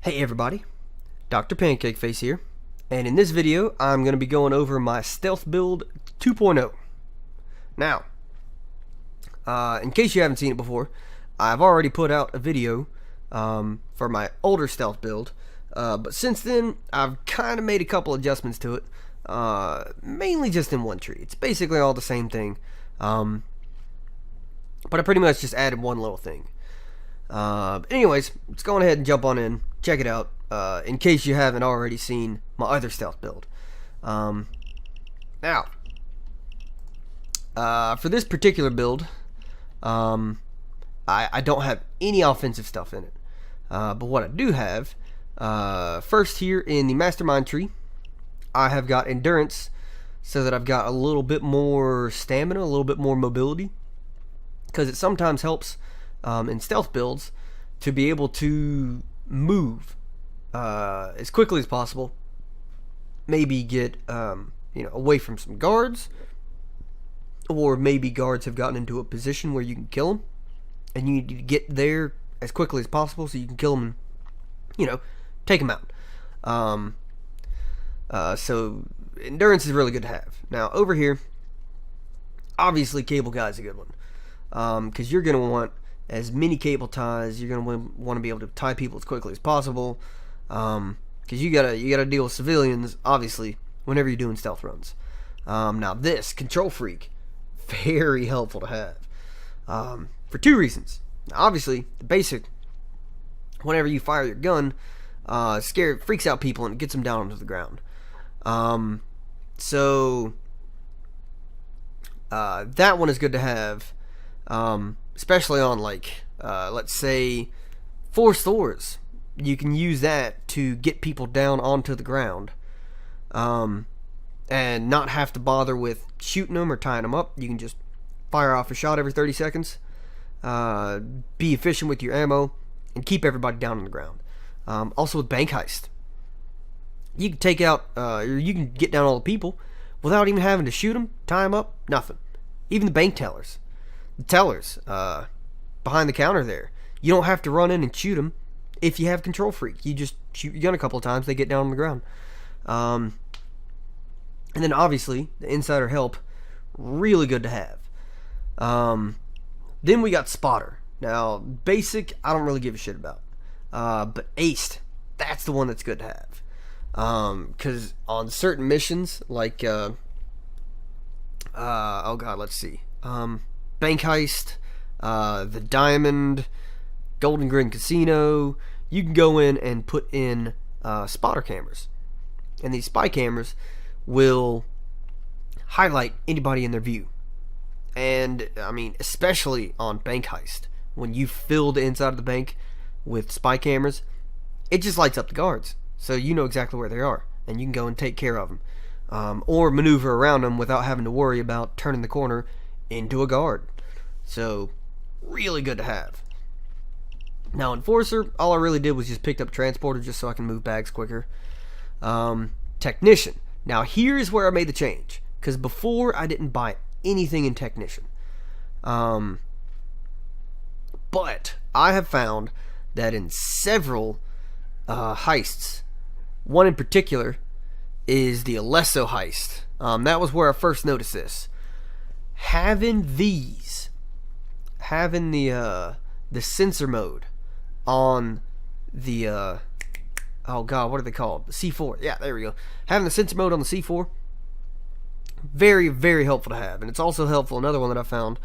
Hey everybody, Dr. Pancake Face here, and in this video I'm going to be going over my stealth build 2.0. Now, in case you haven't seen it before, I've already put out a video for my older stealth build, but since then I've kind of made a couple adjustments to it, mainly just in one tree. It's basically all the same thing, but I pretty much just added one little thing. Anyways, let's go ahead and jump on in, check it out, in case you haven't already seen my other stealth build. Now, for this particular build, I don't have any offensive stuff in it, but what I do have, first here in the Mastermind Tree, I have got endurance, so that I've got a little bit more stamina, a little bit more mobility, because it sometimes helps in stealth builds to be able to move as quickly as possible, maybe get away from some guards, or maybe guards have gotten into a position where you can kill them and you need to get there as quickly as possible so you can kill them and take them out. So endurance is really good to have. Now over here, obviously cable guy is a good one, because you're going to want as many cable ties. You're going to want to be able to tie people as quickly as possible, because you gotta deal with civilians, obviously, whenever you're doing stealth runs. Now this control freak, very helpful to have, for two reasons. Now, obviously, the basic, whenever you fire your gun, freaks out people and gets them down onto the ground. So that one is good to have, especially on, like, let's say forced doors. You can use that to get people down onto the ground, and not have to bother with shooting them or tying them up. You can just fire off a shot every 30 seconds, be efficient with your ammo, and keep everybody down on the ground. Also with bank heist, you can take out, or you can get down all the people without even having to shoot them, tie them up, nothing. Even the bank tellers. The tellers behind the counter there, you don't have to run in and shoot them if you have control freak. You just shoot your gun a couple of times, they get down on the ground. And then obviously the insider help, really good to have. Then we got spotter. Now basic I don't really give a shit about, but aced, that's the one that's good to have, because on certain missions like oh god, let's see, bank heist, the diamond, Golden Grin Casino, you can go in and put in spotter cameras, and these spy cameras will highlight anybody in their view. And I mean, especially on bank heist, when you fill the inside of the bank with spy cameras, it just lights up the guards, so you know exactly where they are, and you can go and take care of them, or maneuver around them without having to worry about turning the corner into a guard. So really good to have. Now enforcer, all I really did was just picked up transporter just so I can move bags quicker. Technician, now here's where I made the change, because before I didn't buy anything in technician, but I have found that in several heists, one in particular is the Alesso heist. That was where I first noticed this. Having the sensor mode on the oh god, what are they called? The C4. Yeah, there we go. Having the sensor mode on the C4, very, very helpful to have. And it's also helpful, another one that I found,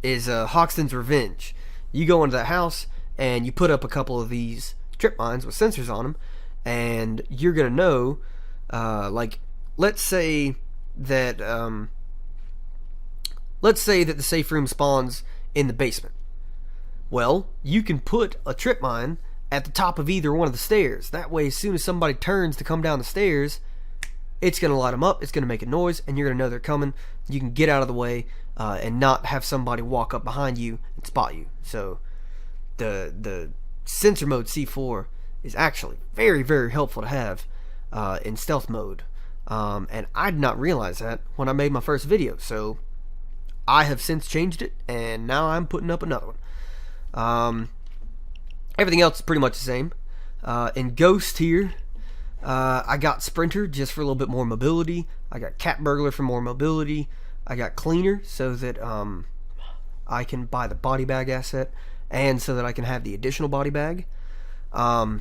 is Hoxton's Revenge. You go into that house and you put up a couple of these trip mines with sensors on them, and you're gonna know, like, let's say that the safe room spawns in the basement. Well, you can put a trip mine at the top of either one of the stairs. That way, as soon as somebody turns to come down the stairs, it's going to light them up, it's going to make a noise, and you're going to know they're coming. You can get out of the way and not have somebody walk up behind you and spot you. So the sensor mode C4 is actually very, very helpful to have in stealth mode. And I did not realize that when I made my first video. So I have since changed it, and now I'm putting up another one. Everything else is pretty much the same. In Ghost here, I got Sprinter just for a little bit more mobility. I got Cat Burglar for more mobility. I got Cleaner so that I can buy the body bag asset, and so that I can have the additional body bag. I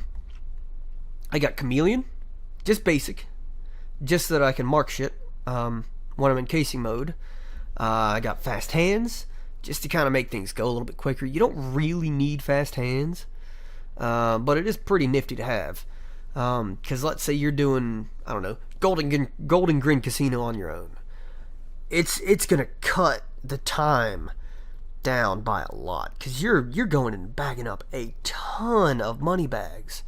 got Chameleon, just basic, just so that I can mark shit when I'm in casing mode. I got Fast Hands, just to kind of make things go a little bit quicker. You don't really need Fast Hands, but it is pretty nifty to have. Because let's say you're doing, I don't know, Golden Grin Casino on your own. It's gonna cut the time down by a lot, because you're going and bagging up a ton of money bags,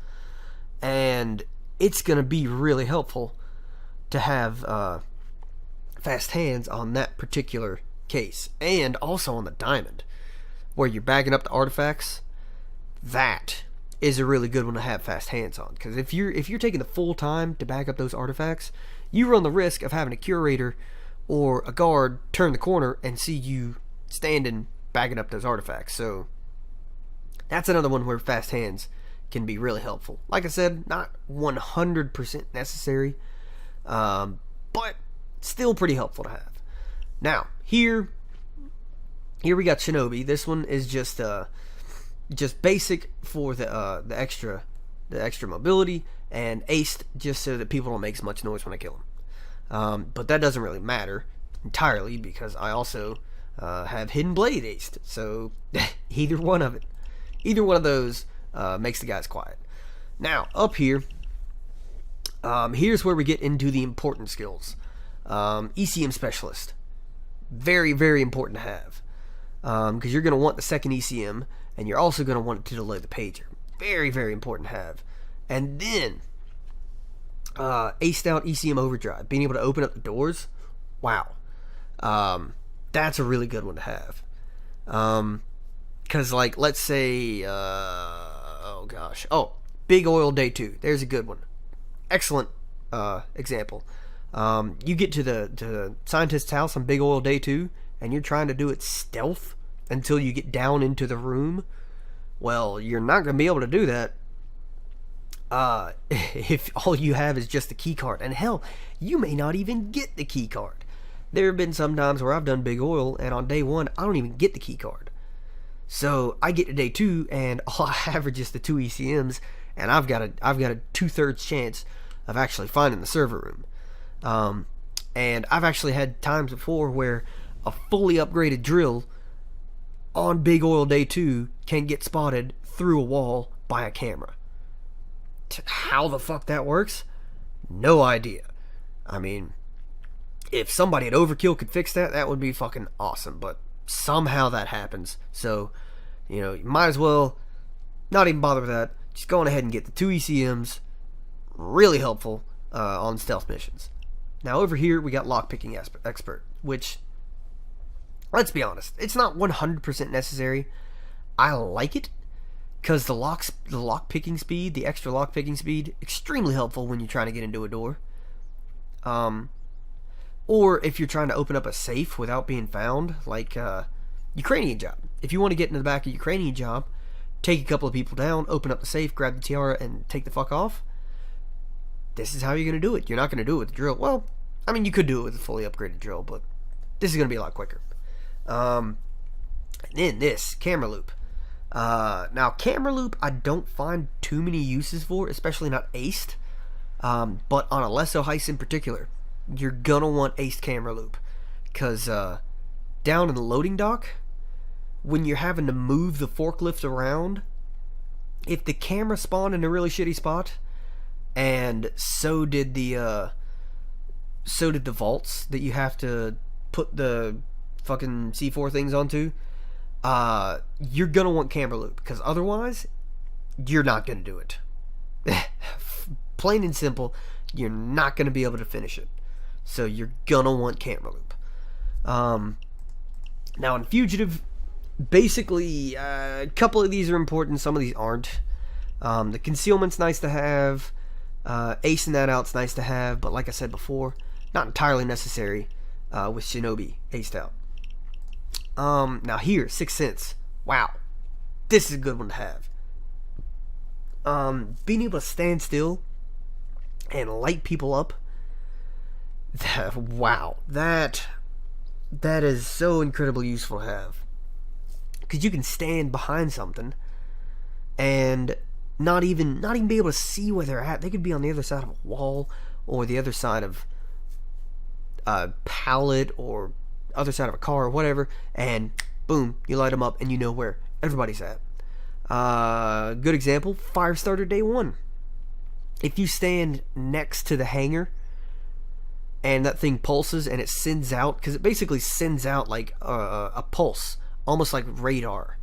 and it's gonna be really helpful to have Fast Hands on that particular case, and also on the diamond, where you're bagging up the artifacts. That is a really good one to have Fast Hands on, because if you're taking the full time to bag up those artifacts, you run the risk of having a curator or a guard turn the corner and see you standing bagging up those artifacts. So that's another one where Fast Hands can be really helpful. Like I said, not 100% necessary, but still pretty helpful to have. Now here we got Shinobi. This one is just basic for the extra mobility, and aced just so that people don't make as much noise when I kill them. But that doesn't really matter entirely, because I also have Hidden Blade aced. So either one of those makes the guys quiet. Now up here, here's where we get into the important skills. ECM Specialist, very, very important to have, because you're going to want the second ECM, and you're also going to want it to delay the pager. Very, very important to have. And then aced out ECM Overdrive, being able to open up the doors. Wow, that's a really good one to have. Because like, let's say Big Oil Day 2, there's a good one. Excellent example. You get to the scientist's house on Big Oil Day 2, and you're trying to do it stealth until you get down into the room. Well, you're not going to be able to do that if all you have is just the key card. And hell, you may not even get the key card. There have been some times where I've done Big Oil, and on day 1 I don't even get the key card. So I get to day 2, and all I have are just the 2 ECMs, and I've got a 2/3 chance of actually finding the server room. And I've actually had times before where a fully upgraded drill on Big Oil Day 2 can get spotted through a wall by a camera. How the fuck that works? No idea. I mean, if somebody at Overkill could fix that, that would be fucking awesome. But somehow that happens. So, you might as well not even bother with that. Just go on ahead and get the 2 ECMs. Really helpful on stealth missions. Now over here we got Lockpicking Expert, which, let's be honest, it's not 100% necessary. I like it because the lockpicking speed, the extra lockpicking speed, extremely helpful when you're trying to get into a door. Or if you're trying to open up a safe without being found, like Ukrainian Job. If you want to get into the back of Ukrainian Job, take a couple of people down, open up the safe, grab the tiara, and take the fuck off. This is how you're going to do it. You're not going to do it with the drill. Well, I mean, you could do it with a fully upgraded drill, but this is going to be a lot quicker. And then this, Camera Loop. Now, Camera Loop, I don't find too many uses for, especially not aced. But on a Lesso heist in particular, you're going to want aced Camera Loop. Because down in the loading dock, when you're having to move the forklift around, if the camera spawned in a really shitty spot, and so did the vaults that you have to put the fucking C4 things onto, you're gonna want Camera Loop, because otherwise you're not gonna do it. Plain and simple, you're not gonna be able to finish it. So you're gonna want Camera Loop. Now in Fugitive, basically a couple of these are important, some of these aren't. The concealment's nice to have. Acing that out's nice to have, but like I said before, not entirely necessary with Shinobi aced out. Now here, Sixth Sense. Wow, this is a good one to have. being able to stand still and light people up, wow, that is so incredibly useful to have. Because you can stand behind something and not even be able to see where they're at. They could be on the other side of a wall, or the other side of a pallet, or other side of a car, or whatever, and boom, you light them up and you know where everybody's at. Good example, fire starter day 1. If you stand next to the hangar and that thing pulses and it sends out, because it basically sends out like a pulse, almost like radar.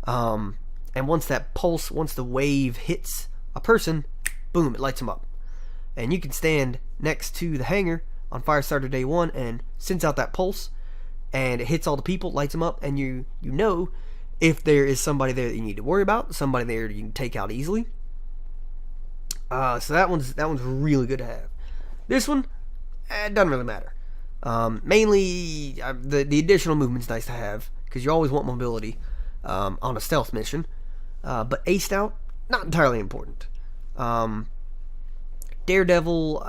And once the wave hits a person, boom, it lights them up. And you can stand next to the hangar on fire starter day 1 and sends out that pulse, and it hits all the people, lights them up, and you know if there is somebody there that you need to worry about, somebody there you can take out easily. So that one's really good to have. This one, it doesn't really matter. Mainly, the additional movement's nice to have, because you always want mobility on a stealth mission. But aced out, not entirely important. Daredevil,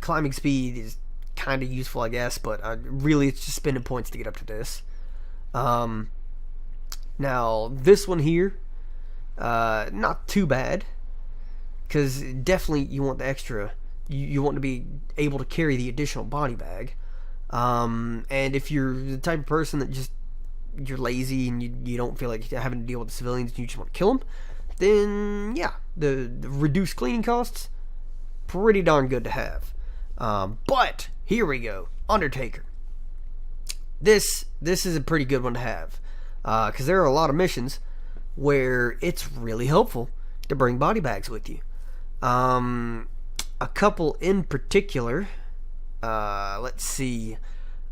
climbing speed is kind of useful, I guess, but really it's just spending points to get up to this. Now, this one here, not too bad, because definitely you want the extra, you want to be able to carry the additional body bag. And if you're the type of person that just, you're lazy and you don't feel like having to deal with the civilians and you just want to kill them, then yeah, the reduced cleaning costs, pretty darn good to have. But here we go, Undertaker. This is a pretty good one to have, because there are a lot of missions where it's really helpful to bring body bags with you. A couple in particular, let's see,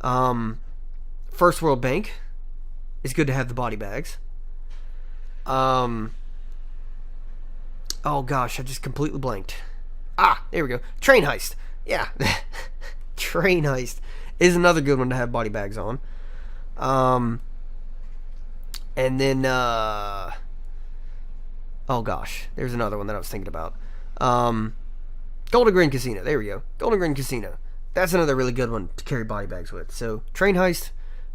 First World Bank. It's good to have the body bags. Oh gosh, I just completely blanked. There we go. Train Heist. Yeah. Train Heist is another good one to have body bags on. And then, oh gosh, there's another one that I was thinking about. Golden Grin Casino. There we go. Golden Grin Casino. That's another really good one to carry body bags with. So, Train Heist,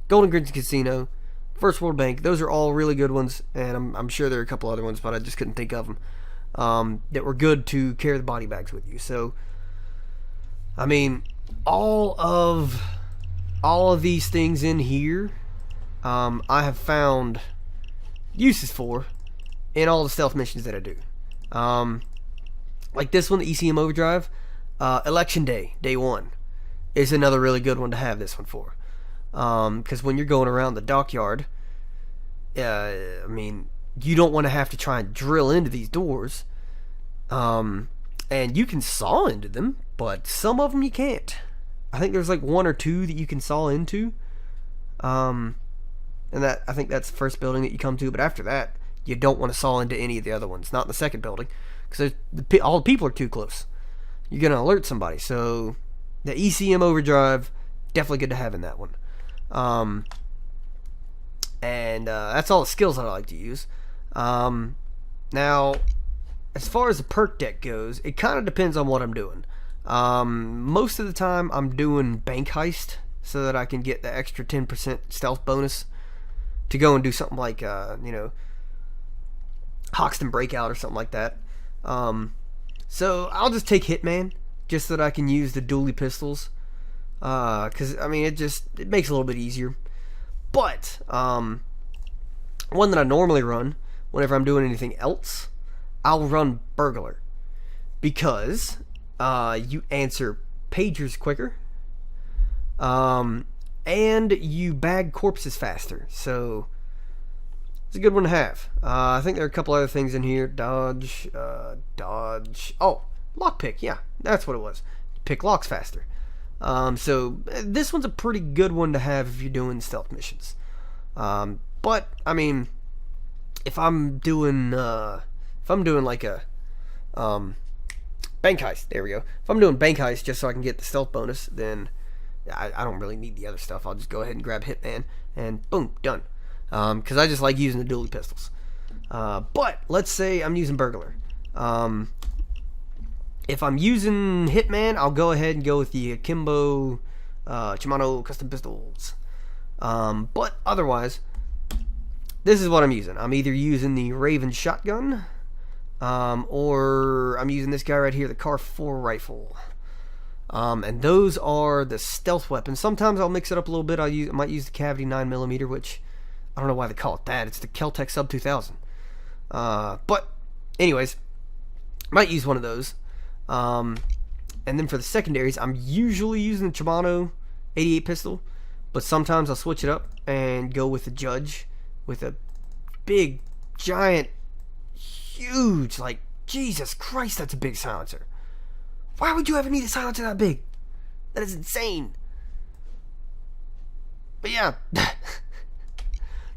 Golden Grin Casino, First World Bank, those are all really good ones, and I'm sure there are a couple other ones, but I just couldn't think of them, that were good to carry the body bags with you. So, I mean, all of these things in here, I have found uses for in all the stealth missions that I do. Like this one, the ECM Overdrive, Election Day, Day 1, is another really good one to have this one for. Because when you're going around the dockyard, I mean, you don't want to have to try and drill into these doors. And you can saw into them, but some of them you can't. I think there's like 1 or 2 that you can saw into. And that, I think that's the first building that you come to, but after that, you don't want to saw into any of the other ones. Not in the second building, because all the people are too close. You're going to alert somebody. So, the ECM Overdrive, definitely good to have in that one. And that's all the skills that I like to use. Now, as far as the perk deck goes, it kind of depends on what I'm doing. Most of the time, I'm doing Bank Heist so that I can get the extra 10% stealth bonus to go and do something like, Hoxton Breakout or something like that. So I'll just take Hitman just so that I can use the dually pistols. Because, I mean, it makes it a little bit easier. But, one that I normally run whenever I'm doing anything else, I'll run Burglar. Because, you answer pagers quicker. And you bag corpses faster. So, it's a good one to have. I think there are a couple other things in here. Dodge. Oh, lockpick. Yeah, that's what it was. Pick locks faster. So this one's a pretty good one to have if you're doing stealth missions. But I mean, if I'm doing like a bank heist, there we go. If I'm doing bank heist just so I can get the stealth bonus, then I don't really need the other stuff. I'll just go ahead and grab Hitman and boom, done. Because I just like using the dually pistols. But let's say I'm using Burglar. If I'm using Hitman, I'll go ahead and go with the Akimbo Shimano custom pistols. But otherwise, this is what I'm using. I'm either using the Raven shotgun, or I'm using this guy right here, the Car 4 rifle. And those are the stealth weapons. Sometimes I'll mix it up a little bit. I might use the Cavity 9mm, which I don't know why they call it that. It's the Keltec Sub 2000. But anyways, might use one of those. And then for the secondaries, I'm usually using the Shimano 88 pistol, but sometimes I'll switch it up and go with the Judge with a big, giant, huge, like, Jesus Christ, that's a big silencer. Why would you ever need a silencer that big? That is insane. But yeah,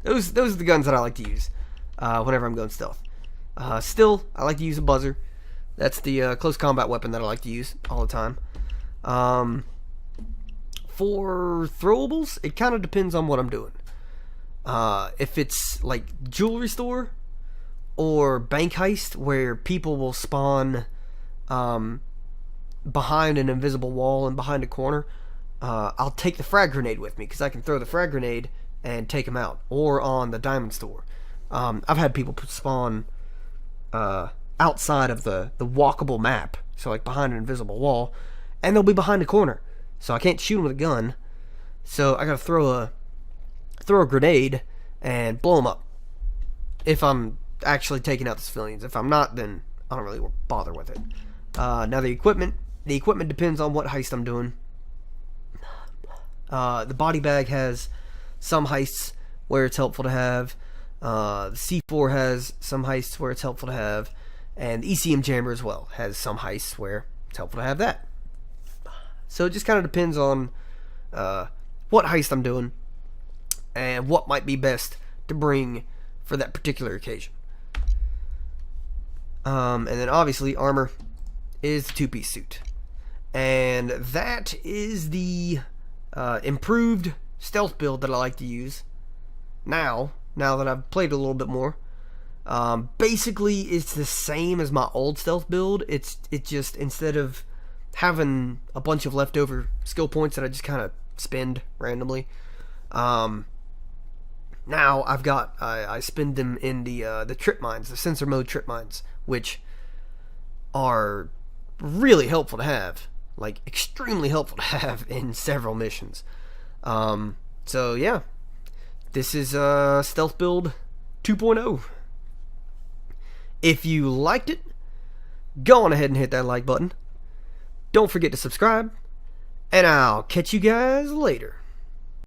those are the guns that I like to use whenever I'm going stealth. Still, I like to use a buzzer. That's the close combat weapon that I like to use all the time. For throwables, it kind of depends on what I'm doing. If it's like jewelry store or bank heist where people will spawn behind an invisible wall and behind a corner, I'll take the frag grenade with me because I can throw the frag grenade and take them out. Or on the diamond store, I've had people spawn outside of the walkable map, so like behind an invisible wall, and they'll be behind a corner, so I can't shoot them with a gun, so I gotta throw a grenade and blow them up if I'm actually taking out the civilians. If I'm not, then I don't really bother with it. Now the equipment depends on what heist I'm doing. The body bag has some heists where it's helpful to have. The C4 has some heists where it's helpful to have, and the ECM jammer as well has some heists where it's helpful to have that. So it just kind of depends on what heist I'm doing and what might be best to bring for that particular occasion. And then obviously armor is the two-piece suit, and that is the improved stealth build that I like to use now that I've played a little bit more. Basically it's the same as my old stealth build. It just, instead of having a bunch of leftover skill points that I just kind of spend randomly, now I've got I spend them in the trip mines, the sensor mode trip mines, which are really helpful to have, like extremely helpful to have in several missions. So yeah, this is stealth build 2.0. If you liked it, go on ahead and hit that like button. Don't forget to subscribe, and I'll catch you guys later.